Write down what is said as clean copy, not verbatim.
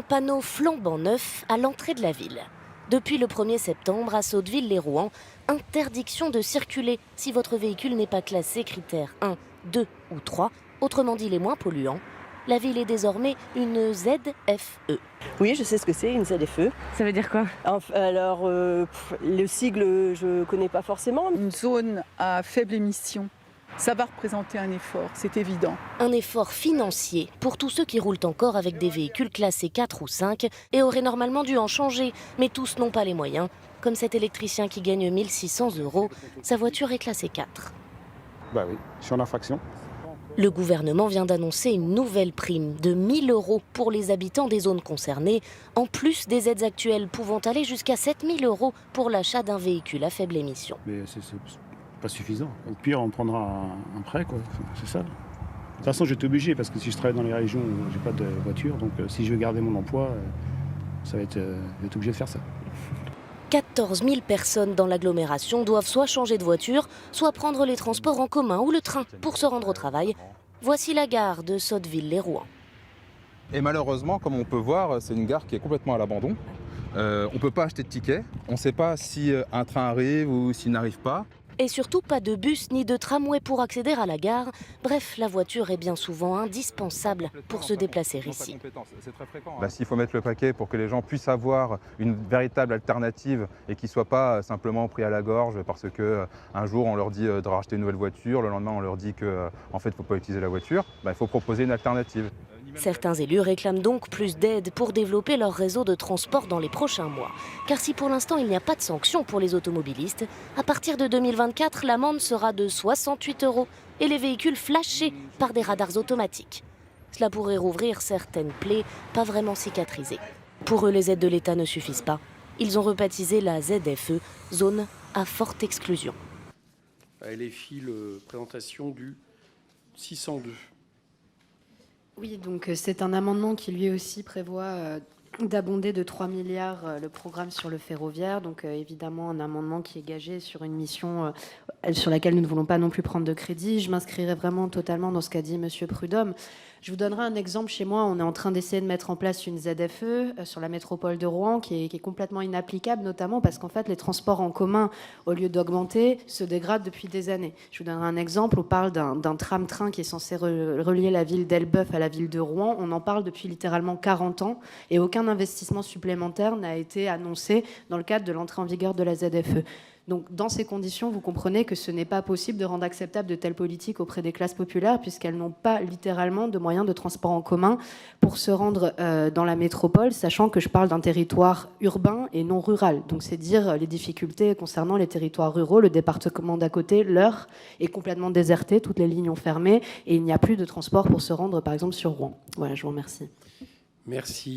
panneau flambant neuf à l'entrée de la ville. Depuis le 1er septembre, à Sotteville-lès-Rouen, interdiction de circuler si votre véhicule n'est pas classé critère 1, 2 ou 3, autrement dit les moins polluants. La ville est désormais une ZFE. Oui, je sais ce que c'est, une ZFE. Ça veut dire quoi? Alors, le sigle, je ne connais pas forcément. Une zone à faible émission, ça va représenter un effort, c'est évident. Un effort financier pour tous ceux qui roulent encore avec des véhicules classés 4 ou 5 et auraient normalement dû en changer, mais tous n'ont pas les moyens. Comme cet électricien qui gagne 1 600 €, sa voiture est classée 4. Bah oui, je suis en infraction. Le gouvernement vient d'annoncer une nouvelle prime de 1 000 € pour les habitants des zones concernées, en plus des aides actuelles pouvant aller jusqu'à 7 000 € pour l'achat d'un véhicule à faible émission. Mais c'est pas suffisant. Au pire, on prendra un prêt, quoi. C'est ça. De toute façon, j'étais obligé parce que si je travaille dans les régions où j'ai pas de voiture, donc si je veux garder mon emploi, ça va être, je vais être obligé de faire ça. 14 000 personnes dans l'agglomération doivent soit changer de voiture, soit prendre les transports en commun ou le train pour se rendre au travail. Voici la gare de Sotteville-lès-Rouen. Et malheureusement, comme on peut voir, c'est une gare qui est complètement à l'abandon. On ne peut pas acheter de ticket, on ne sait pas si un train arrive ou s'il n'arrive pas. Et surtout pas de bus ni de tramway pour accéder à la gare. Bref, la voiture est bien souvent indispensable pour se déplacer ici. S'il faut mettre le paquet pour que les gens puissent avoir une véritable alternative et qu'ils ne soient pas simplement pris à la gorge parce qu'un jour on leur dit de racheter une nouvelle voiture, le lendemain on leur dit qu'en fait il ne faut pas utiliser la voiture, il faut proposer une alternative. Certains élus réclament donc plus d'aide pour développer leur réseau de transport dans les prochains mois. Car si pour l'instant il n'y a pas de sanction pour les automobilistes, à partir de 2024, l'amende sera de 68 € et les véhicules flashés par des radars automatiques. Cela pourrait rouvrir certaines plaies pas vraiment cicatrisées. Pour eux, les aides de l'État ne suffisent pas. Ils ont rebaptisé la ZFE, zone à forte exclusion. LFI, présentation du 602. Oui, donc c'est un amendement qui lui aussi prévoit d'abonder de 3 milliards le programme sur le ferroviaire. Donc évidemment un amendement qui est gagé sur une mission sur laquelle nous ne voulons pas non plus prendre de crédit. Je m'inscrirai vraiment totalement dans ce qu'a dit Monsieur Prudhomme. Je vous donnerai un exemple chez moi. On est en train d'essayer de mettre en place une ZFE sur la métropole de Rouen qui est complètement inapplicable, notamment parce qu'en fait les transports en commun, au lieu d'augmenter, se dégradent depuis des années. Je vous donnerai un exemple. On parle d'un tram-train qui est censé relier la ville d'Elbeuf à la ville de Rouen. On en parle depuis littéralement 40 ans et aucun investissement supplémentaire n'a été annoncé dans le cadre de l'entrée en vigueur de la ZFE. Donc, dans ces conditions, vous comprenez que ce n'est pas possible de rendre acceptable de telles politiques auprès des classes populaires puisqu'elles n'ont pas littéralement de moyens de transport en commun pour se rendre dans la métropole, sachant que je parle d'un territoire urbain et non rural. Donc, c'est dire les difficultés concernant les territoires ruraux. Le département d'à côté, l'Eure, est complètement déserté, toutes les lignes ont fermé et il n'y a plus de transport pour se rendre, par exemple, sur Rouen. Voilà, je vous remercie. Merci.